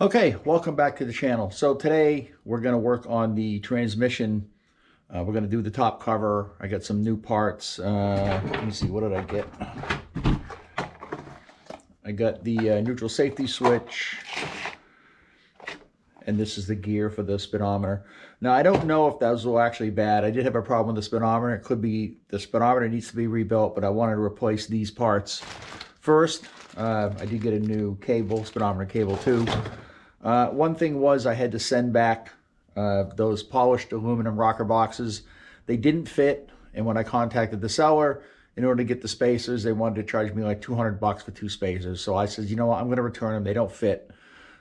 Okay, welcome back to the channel. So today we're going to work on the transmission. We're going to do the top cover. I got some new parts. Let me see, what did I get? I got the neutral safety switch, and this is the gear for the speedometer. Now I don't know if those were actually bad. I did have a problem with the speedometer. It could be the speedometer needs to be rebuilt, but I wanted to replace these parts first. I did get a new cable, speedometer cable too. One thing was I had to send back those polished aluminum rocker boxes. They didn't fit, and when I contacted the seller, in order to get the spacers, they wanted to charge me like 200 bucks for 2 spacers. So I said, you know what, I'm going to return them. They don't fit.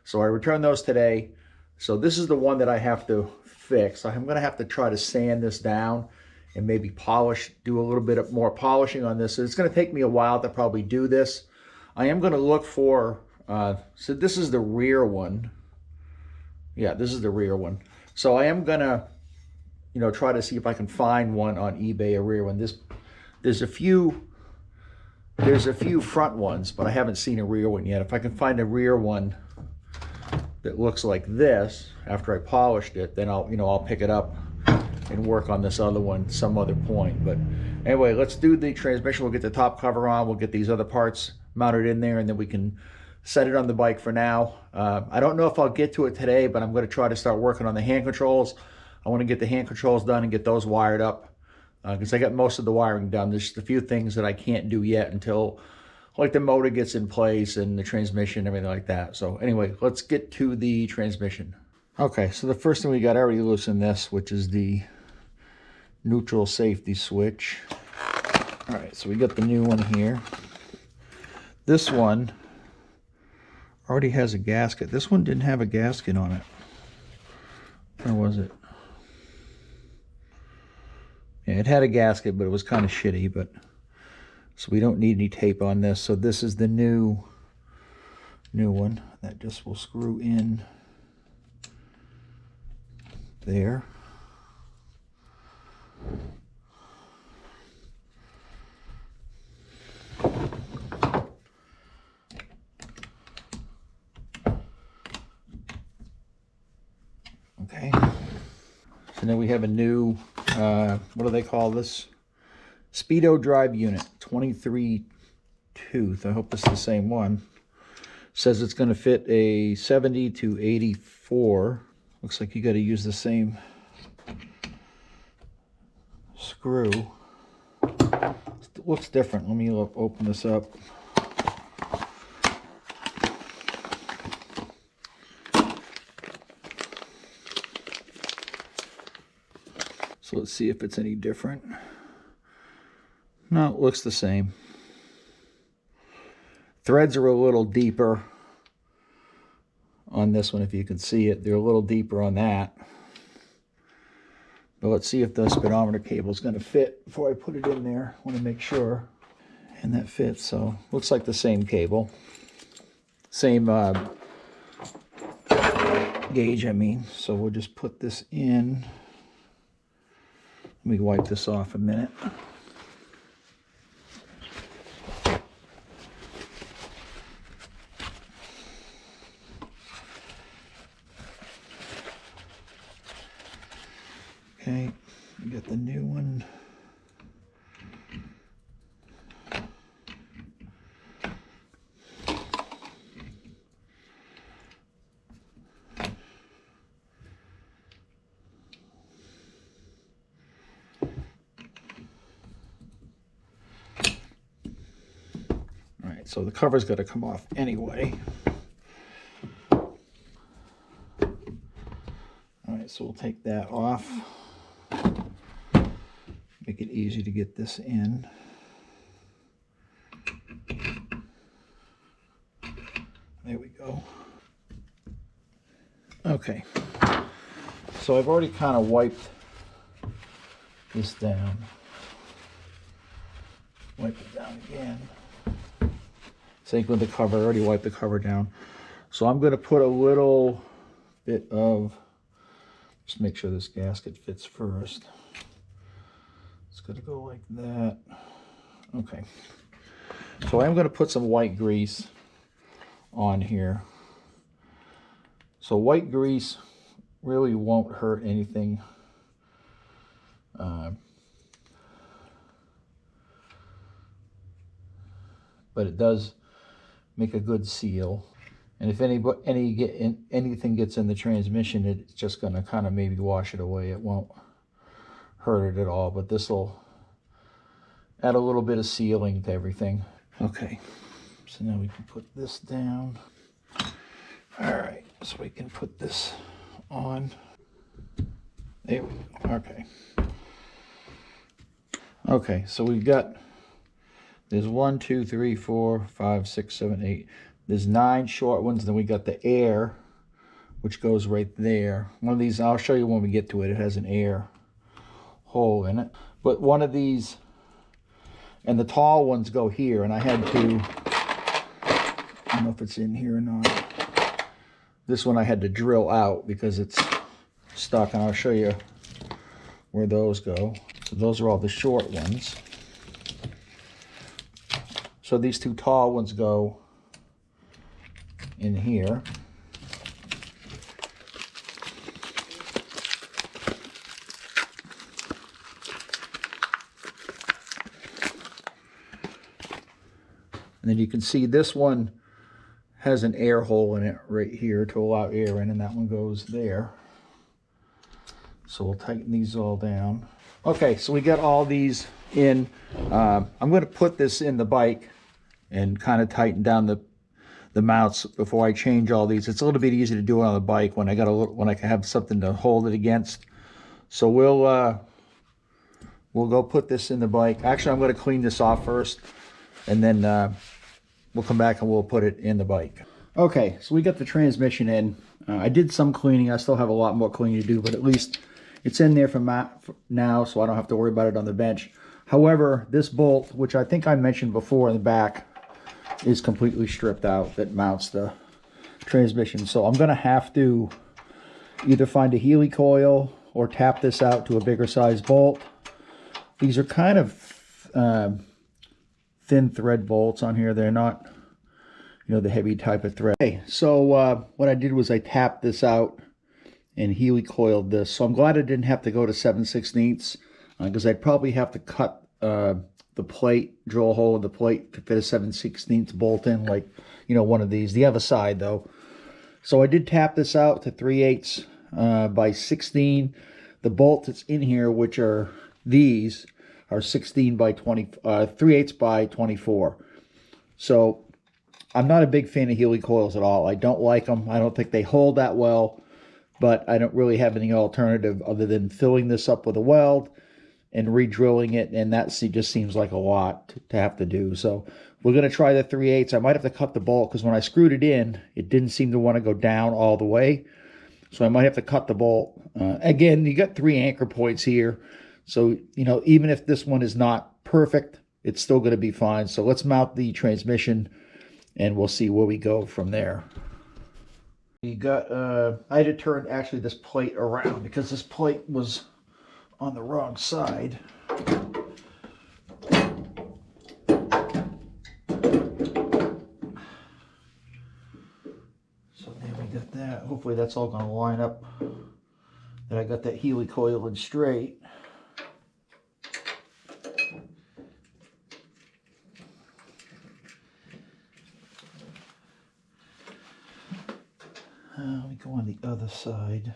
So I returned those today. So this is the one that I have to fix. I'm going to have to try to sand this down and maybe polish, do a little bit of more polishing on this. So it's going to take me a while to probably do this. I am going to look for so this is the rear one. Yeah, this is the rear one. So I am gonna, try to see if I can find one on eBay, a rear one. There's a few front ones, but I haven't seen a rear one yet. If I can find a rear one that looks like this after I polished it, then I'll pick it up and work on this other one some other point. But anyway, let's do the transmission. We'll get the top cover on. We'll get these other parts mounted in there, and then we can set it on the bike for now. I don't know if I'll get to it today, but I'm going to try to start working on the hand controls. I want to get the hand controls done and get those wired up because I got most of the wiring done. There's just a few things that I can't do yet until like the motor gets in place and the transmission, everything like that. So anyway, let's get to the transmission. Okay, so the first thing we got, I already loosened this, which is the neutral safety switch. All right, so we got the new one here. This one already has a gasket. This one didn't have a gasket on it. Where was it? Yeah, it had a gasket, but it was kind of shitty. But so we don't need any tape on this. So this is the new one that just will screw in there. Okay, so then we have a new, what do they call this? Speedo drive unit, 23 tooth. I hope this is the same one. Says it's going to fit a 70 to 84. Looks like you got to use the same screw. It looks different. Let me open this up. So let's see if it's any different. No, it looks the same. Threads are a little deeper on this one, if you can see it. They're a little deeper on that. But let's see if the speedometer cable is going to fit before I put it in there. I want to make sure. And that fits, so looks like the same cable. Same gauge, I mean. So we'll just put this in. Let me wipe this off a minute. Okay, we got the new one. So the cover's got to come off anyway. All right, so we'll take that off. Make it easy to get this in. There we go. Okay, so I've already kind of wiped this down. Wipe it down again. Same with the cover. I already wiped the cover down. So I'm going to put a little bit of, just make sure this gasket fits first. It's going to go like that. Okay. So I'm going to put some white grease on here. So white grease really won't hurt anything. But it does make a good seal. And if anything gets in the transmission, it's just going to kind of maybe wash it away. It won't hurt it at all, but this will add a little bit of sealing to everything. Okay, so now we can put this down. All right, so we can put this on. There we go. Okay. Okay, so we've got, there's 1, 2, 3, 4, 5, 6, 7, 8. There's 9 short ones. Then we got the air, which goes right there. One of these, I'll show you when we get to it. It has an air hole in it. But one of these, and the tall ones go here. And I had to, I don't know if it's in here or not. This one I had to drill out because it's stuck. And I'll show you where those go. So those are all the short ones. So these 2 tall ones go in here. And then you can see this one has an air hole in it right here to allow air in, and that one goes there. So we'll tighten these all down. Okay, so we got all these in. I'm going to put this in the bike and kind of tighten down the mounts before I change all these. It's a little bit easier to do it on the bike when I can have something to hold it against. So we'll go put this in the bike. Actually, I'm going to clean this off first, and then we'll come back and we'll put it in the bike. Okay, so we got the transmission in. I did some cleaning. I still have a lot more cleaning to do, but at least it's in there for now, so I don't have to worry about it on the bench. However, this bolt, which I think I mentioned before in the back, is completely stripped out that mounts the transmission. So I'm going to have to either find a Heli-Coil or tap this out to a bigger size bolt. These are kind of thin thread bolts on here. They're not, you know, the heavy type of thread. Okay, so what I did was I tapped this out and Heli-Coiled this. So I'm glad I didn't have to go to 7/16 because I'd probably have to cut the plate, drill a hole in the plate to fit a 7/16 bolt in, like, you know, one of these. The other side, though. So I did tap this out to 3/8 by 16. The bolts that's in here, which are these, are 16 by 20, 3/8 by 24. So I'm not a big fan of Heli-Coils at all. I don't like them. I don't think they hold that well, but I don't really have any alternative other than filling this up with a weld and re-drilling it, and that just seems like a lot to have to do. So we're going to try the 3/8. I might have to cut the bolt because when I screwed it in, it didn't seem to want to go down all the way. So I might have to cut the bolt. Again, you got 3 anchor points here. So, you know, even if this one is not perfect, it's still going to be fine. So let's mount the transmission and we'll see where we go from there. You got, I had to turn actually this plate around because this plate was on the wrong side. So there we got that. Hopefully that's all going to line up, that I got that Heli-Coil in straight. Let me go on the other side.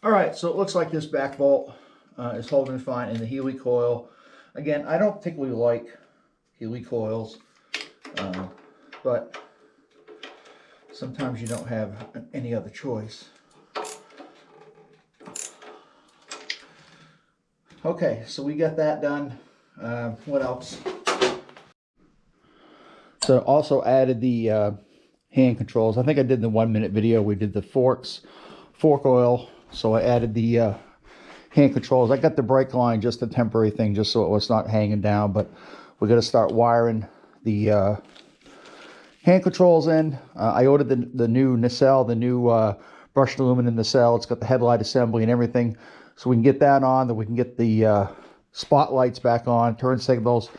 All right, so it looks like this back bolt is holding fine in the Heli-Coil. Again, I don't particularly like Heli-Coils, but sometimes you don't have any other choice. Okay, so we got that done. What else? So also added the hand controls. I think I did in the 1 minute video, we did the fork oil. So I added the hand controls. I got the brake line, just a temporary thing, just so it was not hanging down, but we're gonna start wiring the hand controls in. I ordered the new nacelle, the new brushed aluminum nacelle. It's got the headlight assembly and everything. So we can get that on, then we can get the spotlights back on, turn signals,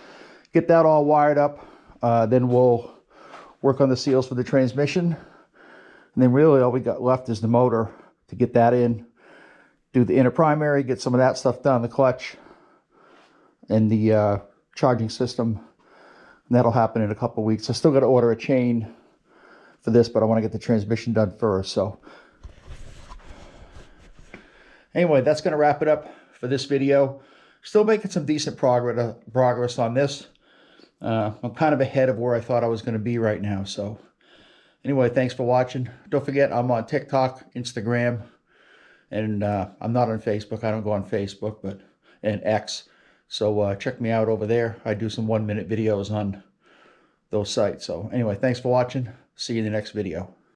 get that all wired up. Then we'll work on the seals for the transmission. And then really all we got left is the motor to get that in, do the inner primary, get some of that stuff done, the clutch and the charging system. And that'll happen in a couple of weeks. I still got to order a chain for this, but I want to get the transmission done first. So anyway, that's going to wrap it up for this video. Still making some decent progress on this. I'm kind of ahead of where I thought I was going to be right now. So anyway, thanks for watching. Don't forget, I'm on TikTok, Instagram, and I'm not on Facebook. I don't go on Facebook, and X. So check me out over there. I do some 1 minute videos on those sites. So anyway, thanks for watching. See you in the next video.